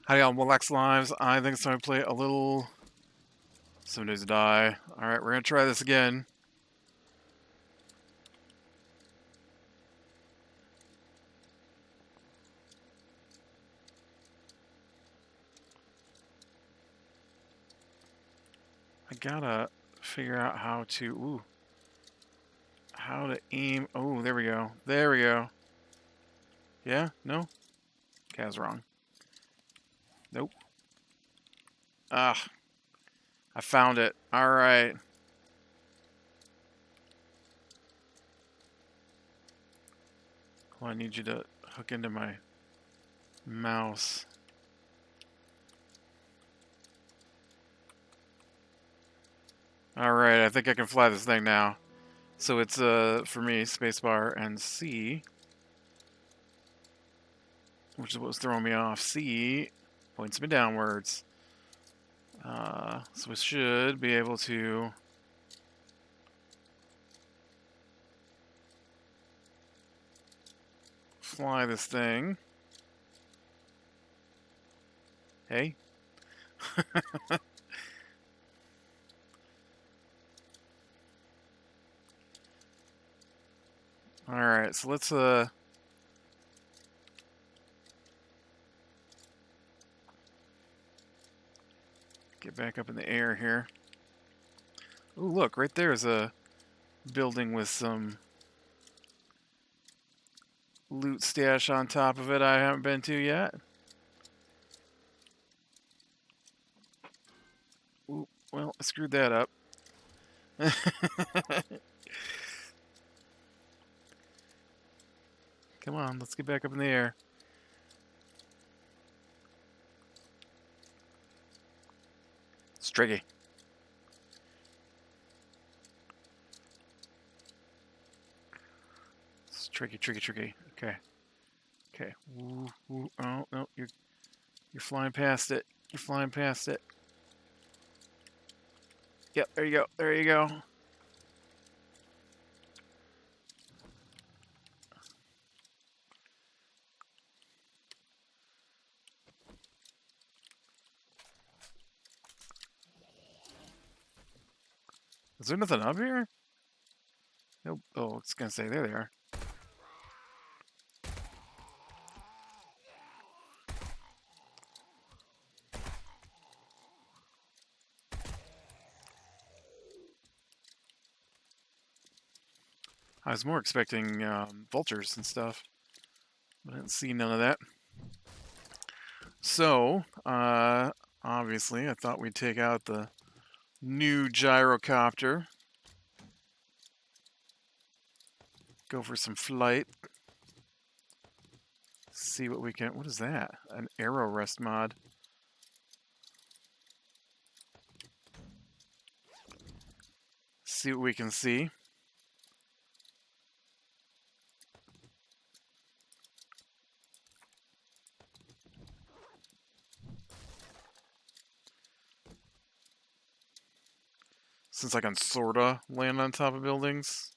Hi, y'all. Relax Lives. I think it's time to play a little 7 Days to Die. Alright, we're going to try this again. I gotta figure out how to aim. Oh, there we go. There we go. Yeah? No? Okay, I was wrong. Nope. Ah, I found it. Alright. Well, I need you to hook into my mouse. Alright, I think I can fly this thing now. So it's, for me, spacebar and C, which is what was throwing me off. C points me downwards. So we should be able to fly this thing. Hey. Alright, so let's get back up in the air here. Ooh, look, right there is a building with some loot stash on top of it I haven't been to yet. Ooh, well, I screwed that up. Come on, let's get back up in the air. It's tricky. It's tricky, tricky, tricky. Okay. Okay. Ooh, ooh, oh, no, you're flying past it. You're flying past it. Yep, there you go. There you go. Is there nothing up here? Nope. Oh, it's gonna say there they are. I was more expecting vultures and stuff, but I didn't see none of that. So, obviously, I thought we'd take out the new gyrocopter. Go for some flight. See what we can. What is that? An arrow rest mod. See what we can see. Since I can sorta land on top of buildings.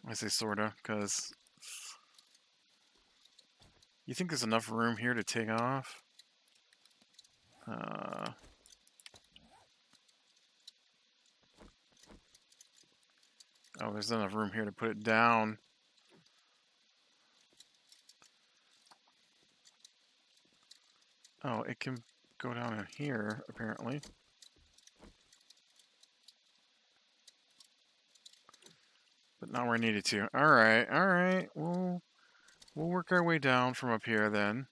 I say sorta, because you think there's enough room here to take off? Oh, there's enough room here to put it down. Oh, it can go down in here, apparently. But not where I needed to. Alright, alright. We'll work our way down from up here then.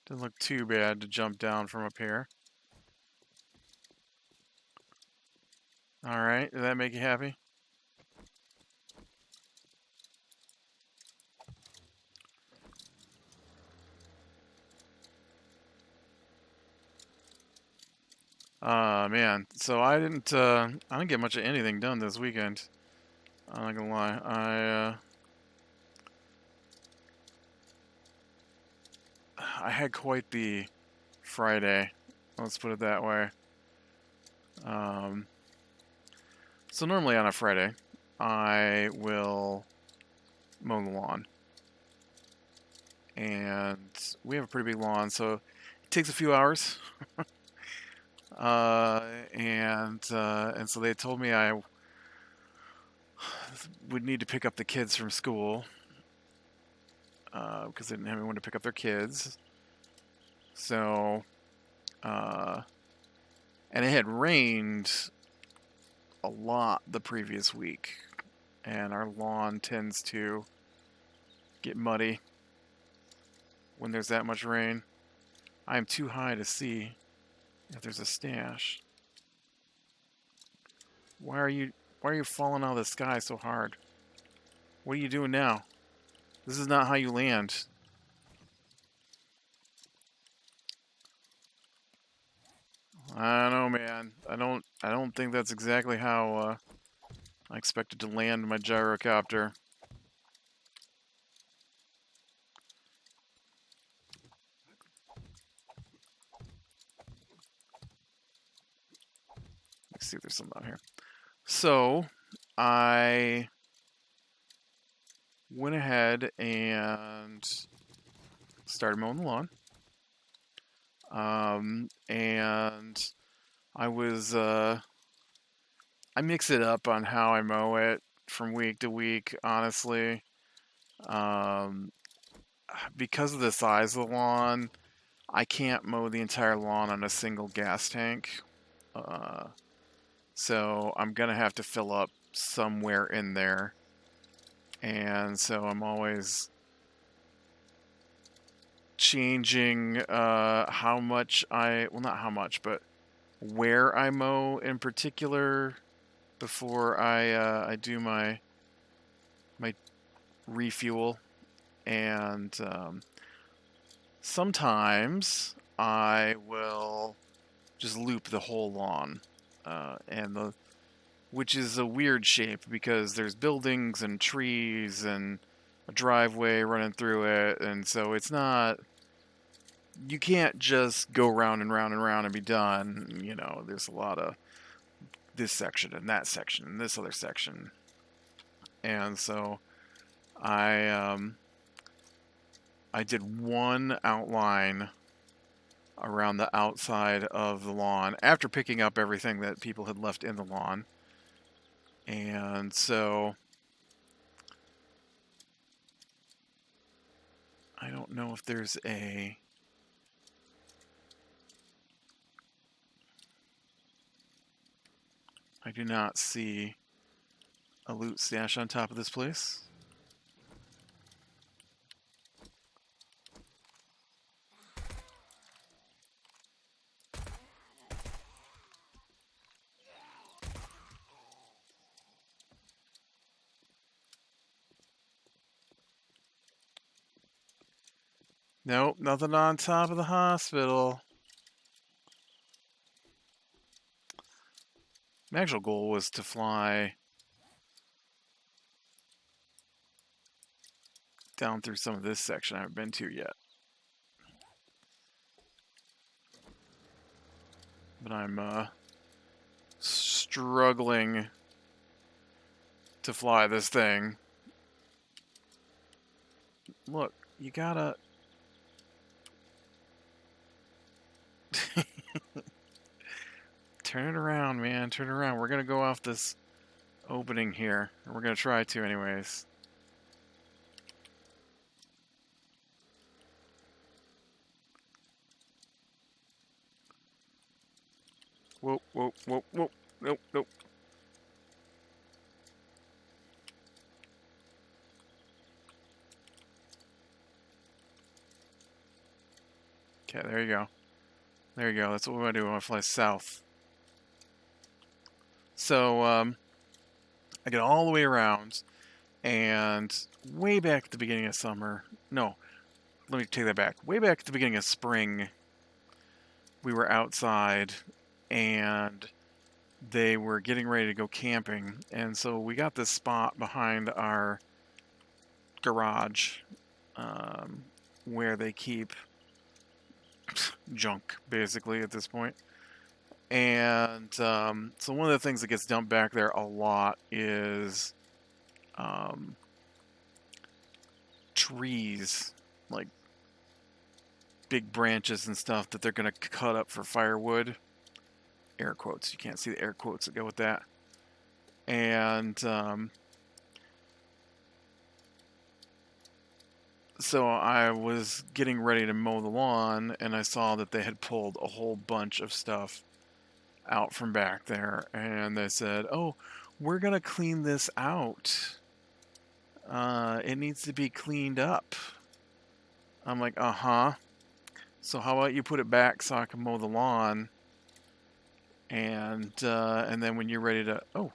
Doesn't look too bad to jump down from up here. Alright, did that make you happy? Man, so I didn't get much of anything done this weekend. I'm not gonna lie. I had quite the Friday. Let's put it that way. So normally on a Friday, I will mow the lawn. And we have a pretty big lawn, so it takes a few hours. And so they told me I would need to pick up the kids from school because they didn't have anyone to pick up their kids. So, and it had rained a lot the previous week, and our lawn tends to get muddy when there's that much rain. I am too high to see if there's a stash. Why are you falling out of the sky so hard? What are you doing now? This is not how you land. I don't know, man. I don't think that's exactly how I expected to land my gyrocopter. Let's see if there's something out here. So, I went ahead and started mowing the lawn. And I was, I mix it up on how I mow it from week to week, honestly. Um, because of the size of the lawn, I can't mow the entire lawn on a single gas tank. Uh, so I'm going to have to fill up somewhere in there. And so I'm always changing how much well, not how much, but where I mow in particular before I do my refuel. And sometimes I will just loop the whole lawn, which is a weird shape because there's buildings and trees and a driveway running through it, and so it's not. You can't just go round and round and round and be done. You know, there's a lot of this section and that section and this other section, and so I did one outline around the outside of the lawn after picking up everything that people had left in the lawn. And so I don't know if there's I do not see a loot stash on top of this place. Nope, nothing on top of the hospital. My actual goal was to fly down through some of this section I haven't been to yet. But I'm struggling to fly this thing. Look, you gotta... Turn it around, man. Turn it around. We're gonna go off this opening here. We're gonna try to anyways. Whoa, whoa, whoa, whoa. Nope, nope. Okay, there you go. There you go. That's what we want to do. We want to fly south. So, I get all the way around, and way back at the beginning of summer, no, let me take that back. Way back at the beginning of spring, we were outside, and they were getting ready to go camping, and so we got this spot behind our garage where they keep junk, basically, at this point. And so one of the things that gets dumped back there a lot is trees, like big branches and stuff that they're going to cut up for firewood. Air quotes. You can't see the air quotes that go with that. And so I was getting ready to mow the lawn, and I saw that they had pulled a whole bunch of stuff out from back there. And they said, oh, we're going to clean this out. It needs to be cleaned up. I'm like, uh-huh. So how about you put it back so I can mow the lawn? And then when you're ready to... Oh.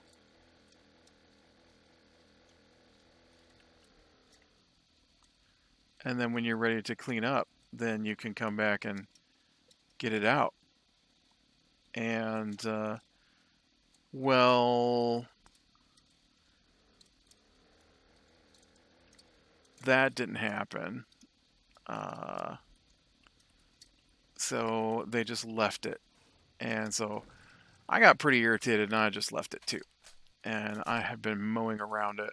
And then when you're ready to clean up, then you can come back and get it out. And, well, that didn't happen. So they just left it. And so I got pretty irritated, and I just left it too. And I had been mowing around it.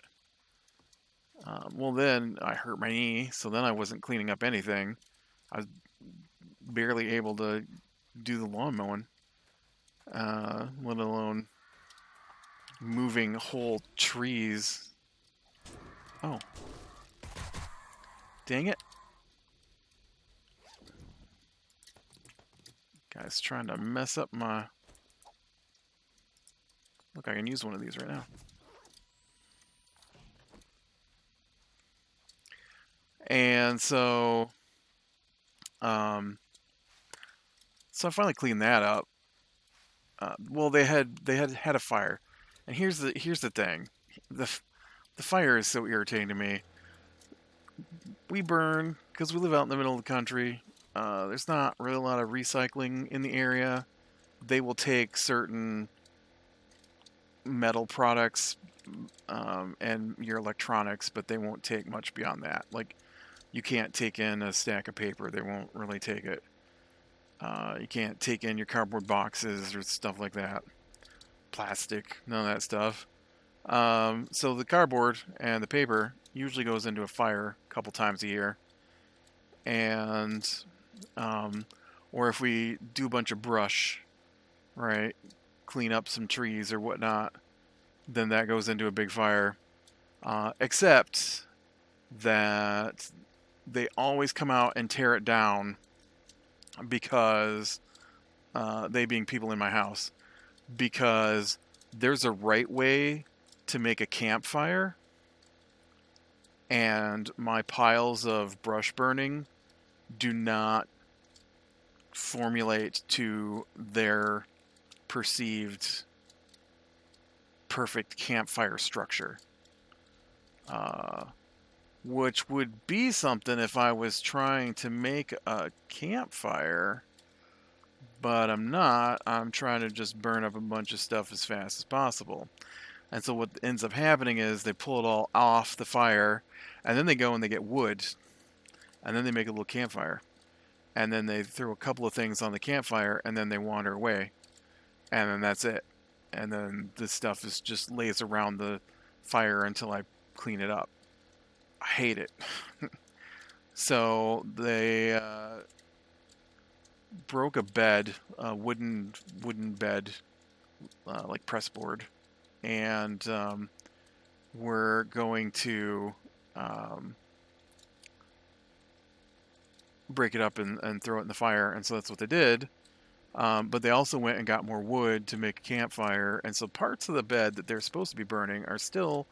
Well, then I hurt my knee, so then I wasn't cleaning up anything. I was barely able to do the lawn mowing, let alone moving whole trees. Oh. Dang it. Guy's trying to mess up my... Look, I can use one of these right now. And so... so I finally cleaned that up. Well, they had a fire. And here's the thing. The fire is so irritating to me. We burn because we live out in the middle of the country. There's not really a lot of recycling in the area. They will take certain metal products and your electronics, but they won't take much beyond that. Like, you can't take in a stack of paper. They won't really take it. You can't take in your cardboard boxes or stuff like that. Plastic, none of that stuff. So the cardboard and the paper usually goes into a fire a couple times a year. And, or if we do a bunch of brush, right, clean up some trees or whatnot, then that goes into a big fire. Except that they always come out and tear it down because, they being people in my house, because there's a right way to make a campfire, and my piles of brush burning do not formulate to their perceived perfect campfire structure. Which would be something if I was trying to make a campfire, but I'm not. I'm trying to just burn up a bunch of stuff as fast as possible. And so what ends up happening is they pull it all off the fire, and then they go and they get wood, and then they make a little campfire. And then they throw a couple of things on the campfire, and then they wander away. And then that's it. And then this stuff is just lays around the fire until I clean it up. I hate it. So they broke a bed, a wooden bed, like press board, and we're going to break it up and throw it in the fire. And so that's what they did. But they also went and got more wood to make a campfire, and so parts of the bed that they're supposed to be burning are still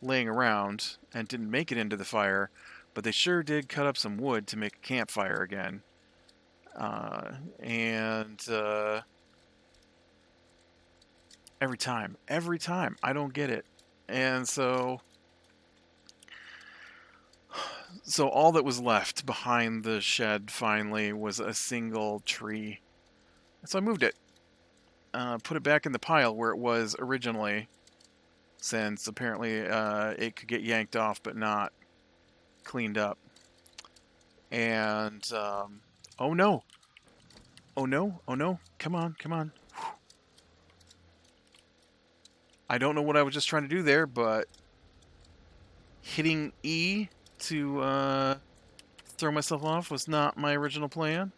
laying around and didn't make it into the fire, but they sure did cut up some wood to make a campfire again. Every time, I don't get it. And so all that was left behind the shed finally was a single tree. So I moved it. put it back in the pile where it was originally, since apparently it could get yanked off but not cleaned up. And oh no, oh no, oh no, come on, come on. I don't know what I was just trying to do there, but hitting E to throw myself off was not my original plan.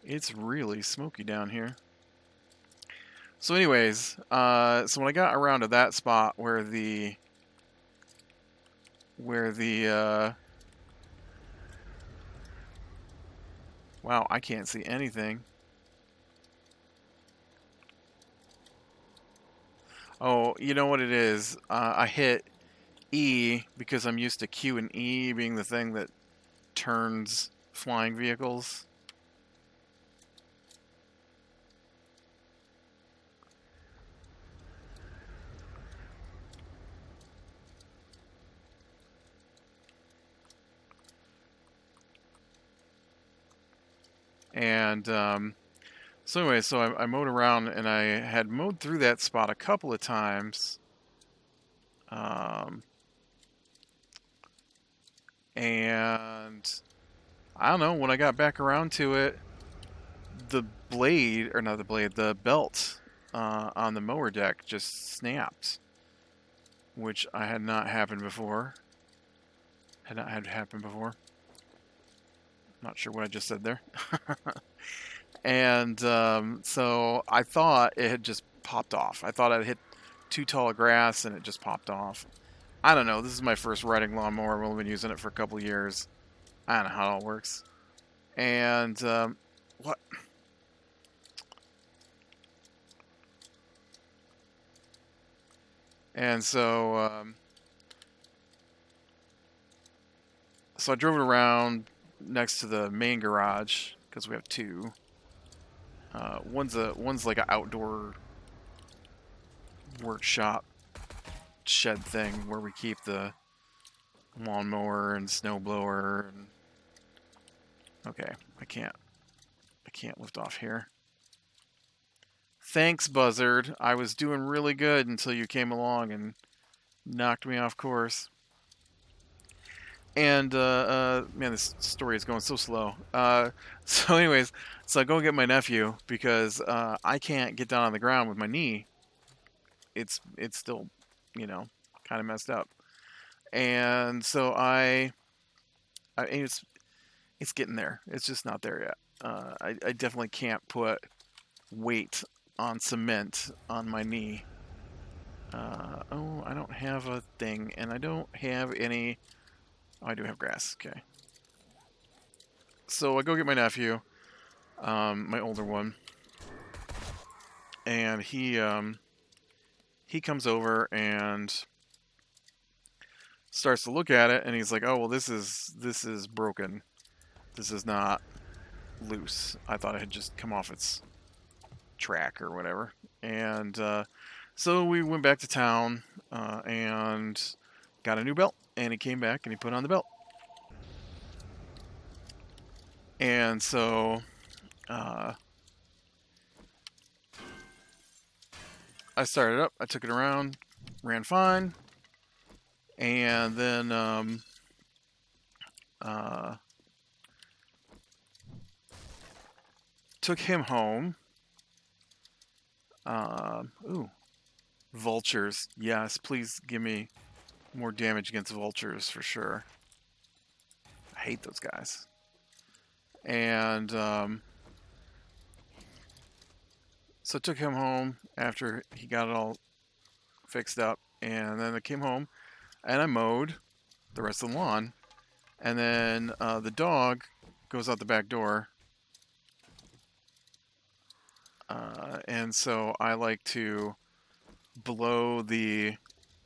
It's really smoky down here. So anyways, so when I got around to that spot where the wow, I can't see anything. Oh, you know what it is? I hit E because I'm used to Q and E being the thing that turns flying vehicles. And so anyway, so I mowed around, and I had mowed through that spot a couple of times. And I don't know, when I got back around to it, the blade, or not the blade, the belt on the mower deck just snapped, which I had not happened before. Had not had happen before. Not sure what I just said there. And so I thought it had just popped off. I thought I'd hit too tall a grass and it just popped off. I don't know. This is my first riding lawnmower. I've only been using it for a couple of years. I don't know how it all works. And what? And so I drove it around next to the main garage because we have two. One's like an outdoor workshop shed thing where we keep the lawnmower and snowblower. And okay, I can't lift off here. Thanks, Buzzard. I was doing really good until you came along and knocked me off course. And man, this story is going so slow. So anyways, so I go get my nephew because I can't get down on the ground with my knee. It's still, kind of messed up. And so it's getting there. It's just not there yet. I definitely can't put weight on cement on my knee. Oh, I don't have a thing, and I don't have any. Oh, I do have grass. Okay. So I go get my nephew, my older one, and he comes over and starts to look at it, and he's like, "Oh, well, this is broken. This is not loose. I thought it had just come off its track or whatever." And so we went back to town and got a new belt, and he came back and he put on the belt. And so I started up, I took it around, ran fine, and then took him home. Ooh, vultures. Yes, please give me more damage against vultures for sure. I hate those guys. And so I took him home after he got it all fixed up. And then I came home and I mowed the rest of the lawn. And then the dog goes out the back door. And so I like to blow the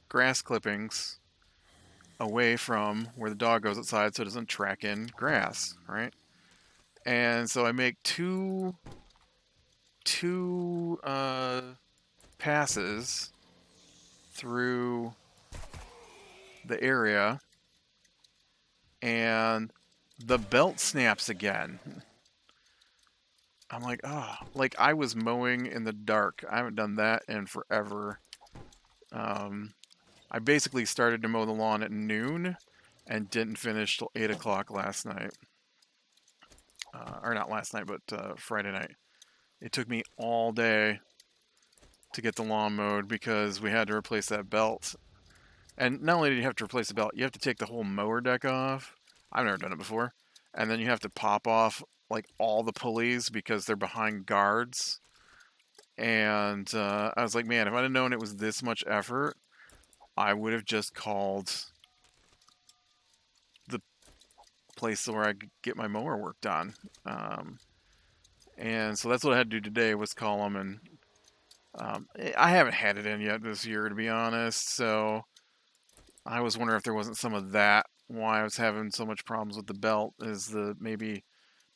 grass clippings away from where the dog goes outside so it doesn't track in grass, right? And so I make two passes through the area, and the belt snaps again. I'm like, oh, like I was mowing in the dark. I haven't done that in forever. Um, I basically started to mow the lawn at noon and didn't finish till 8 o'clock last night. Or not last night, but Friday night. It took me all day to get the lawn mowed because we had to replace that belt. And not only do you have to replace the belt, you have to take the whole mower deck off. I've never done it before. And then you have to pop off like all the pulleys because they're behind guards. And I was like, man, if I'd have known it was this much effort, I would have just called the place where I could get my mower work done. And so that's what I had to do today was call them. And I haven't had it in yet this year, to be honest. So I was wondering if there wasn't some of that why I was having so much problems with the belt. Is the maybe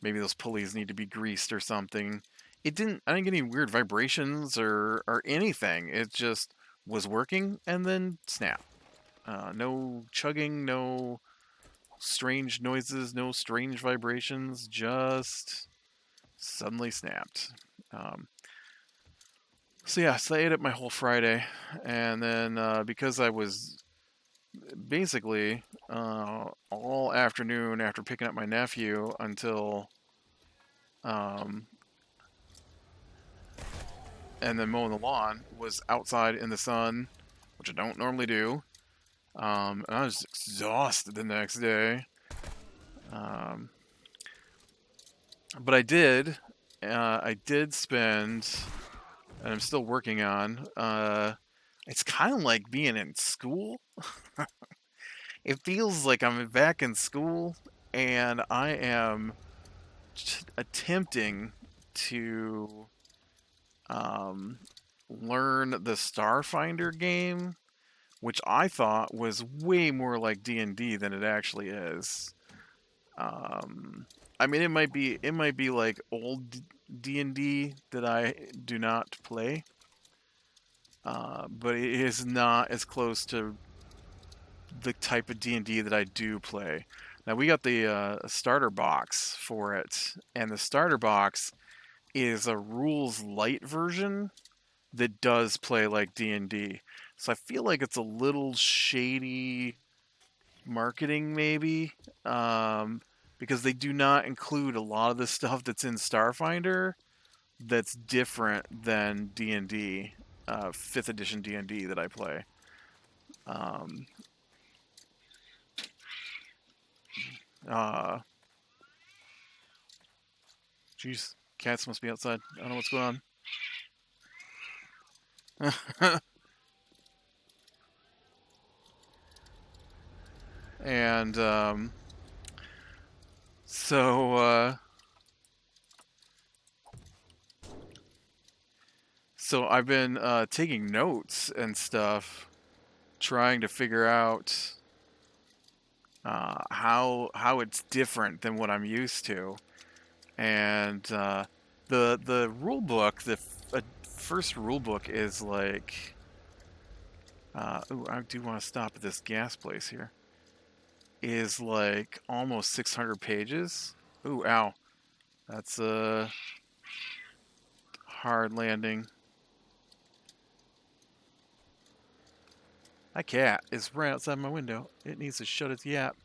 those pulleys need to be greased or something. I didn't get any weird vibrations or anything. It just was working and then snap. No chugging, no strange noises, no strange vibrations, just suddenly snapped. Um, so yeah, so I ate up my whole Friday, and then because I was basically all afternoon after picking up my nephew until um, and then mowing the lawn was outside in the sun, which I don't normally do. And I was exhausted the next day. Um, but I did spend, and I'm still working on. It's kind of like being in school. It feels like I'm back in school, and I am attempting to um, learn the Starfinder game, which I thought was way more like D&D than it actually is. Um, I mean, it might be like old D&D that I do not play, but it is not as close to the type of D&D that I do play. Now we got the starter box for it, and the starter box is a rules light version that does play like D&D. So I feel like it's a little shady marketing maybe, because they do not include a lot of the stuff that's in Starfinder that's different than D&D, 5th edition D&D that I play. Um, uh, Jeez, cats must be outside. I don't know what's going on. And so so I've been taking notes and stuff, trying to figure out how it's different than what I'm used to. And the rule book, first rule book is like, ooh, I do want to stop at this gas place here. Is like almost 600 pages. Ooh, ow, that's a hard landing. My cat is right outside my window. It needs to shut its yap.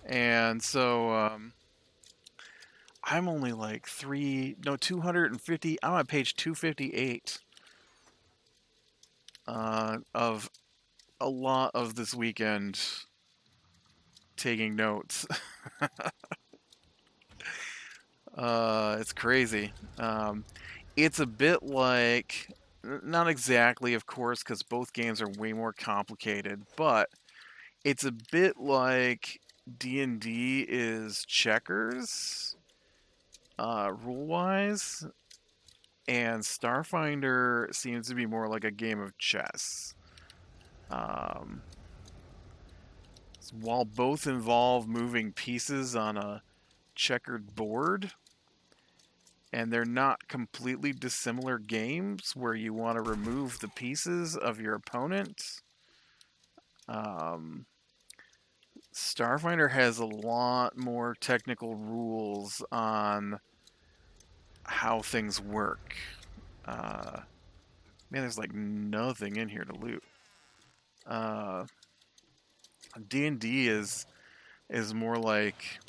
And so I'm only like 250. I'm on page 258 of a lot of this weekend taking notes. It's crazy. It's a bit like, not exactly, of course, because both games are way more complicated, but it's a bit like D&D is checkers, rule-wise, and Starfinder seems to be more like a game of chess. Um, while both involve moving pieces on a checkered board, and they're not completely dissimilar games where you want to remove the pieces of your opponent. Um, Starfinder has a lot more technical rules on how things work. Uh, Man, there's like nothing in here to loot. Uh, D&D is more like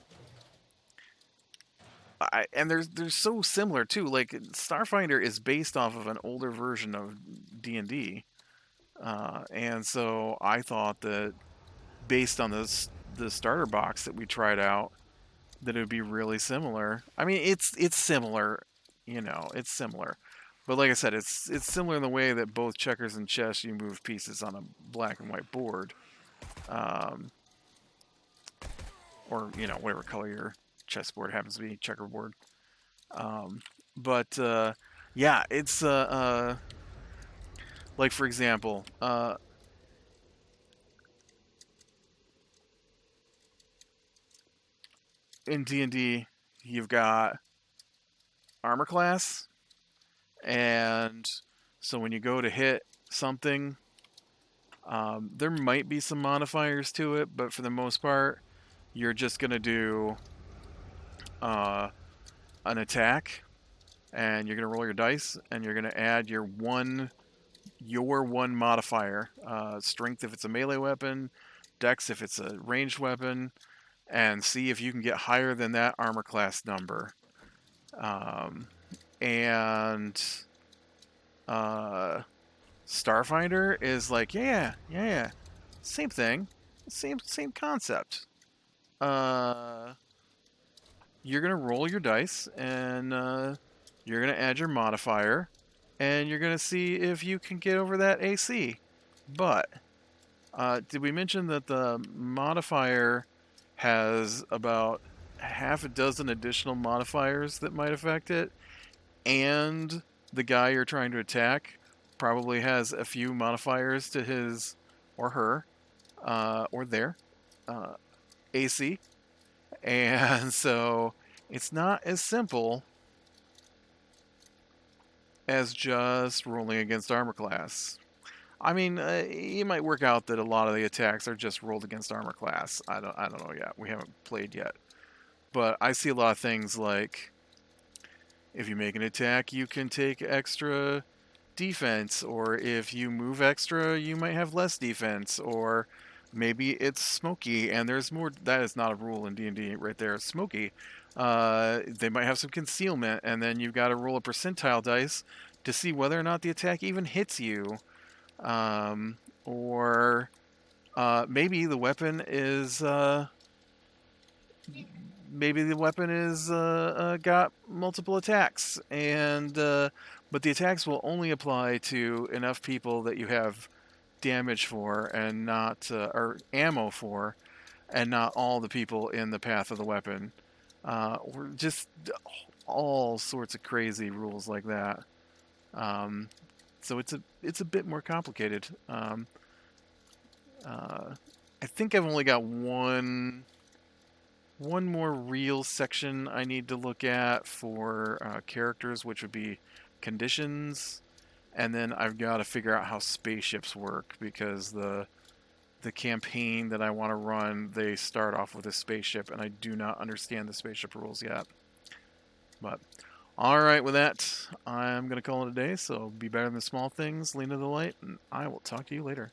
and they're so similar too. Like Starfinder is based off of an older version of D&D, and so I thought that based on the starter box that we tried out, that it would be really similar. I mean, it's similar, it's similar, but like I said, it's similar in the way that both checkers and chess you move pieces on a black and white board, um, or whatever color your chessboard happens to be, checkerboard. Um, but yeah, it's like for example, in D&D, you've got armor class, and so when you go to hit something, there might be some modifiers to it, but for the most part, you're just gonna do an attack, and you're gonna roll your dice, and you're gonna add your one modifier, strength if it's a melee weapon, dex if it's a ranged weapon, and see if you can get higher than that armor class number. Um, and uh, Starfinder is like, yeah, same thing, same concept. Uh, you're gonna roll your dice, and you're gonna add your modifier, and you're gonna see if you can get over that AC. But did we mention that the modifier has about half a dozen additional modifiers that might affect it, and the guy you're trying to attack probably has a few modifiers to his or her or their uh, AC, and so it's not as simple as just rolling against armor class. I mean, it might work out that a lot of the attacks are just rolled against armor class. I don't know yet. We haven't played yet, but I see a lot of things like if you make an attack, you can take extra defense, or if you move extra, you might have less defense, or maybe it's smoky and there's more. That is not a rule in D&D right there. It's smoky. They might have some concealment, and then you've got to roll a percentile dice to see whether or not the attack even hits you. Or maybe the weapon is got multiple attacks, and but the attacks will only apply to enough people that you have damage for, and not or ammo for, and not all the people in the path of the weapon. Or just all sorts of crazy rules like that. Um, so it's a bit more complicated. I think I've only got one more real section I need to look at for characters, which would be conditions, and then I've got to figure out how spaceships work, because the campaign that I want to run, they start off with a spaceship, and I do not understand the spaceship rules yet. But all right, with that, I'm going to call it a day. So be better than the small things, lean to the light, and I will talk to you later.